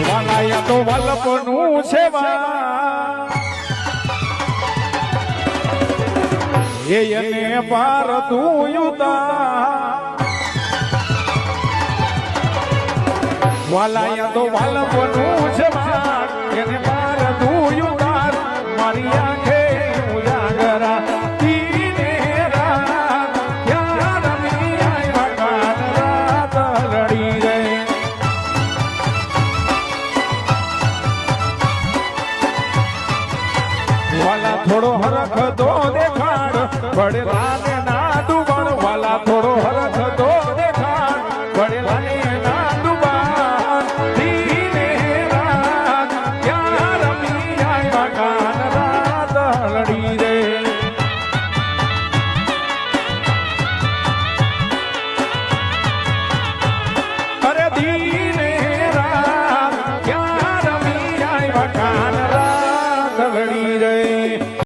વાલાયા તો વલ્લભનું સેવા એને પાર તું યુતા વાલાયા તો વલ્લભનું સેવા એને પાર તું યુતા મારી આંખે ઉજાગરા તીને રાત યાર મી આઈ મકાન રાત લડી ગઈ વાલા થોડો હરખ તો દેખાડ પડેલા ને ના ડૂબણ વાલા થોડો હરખ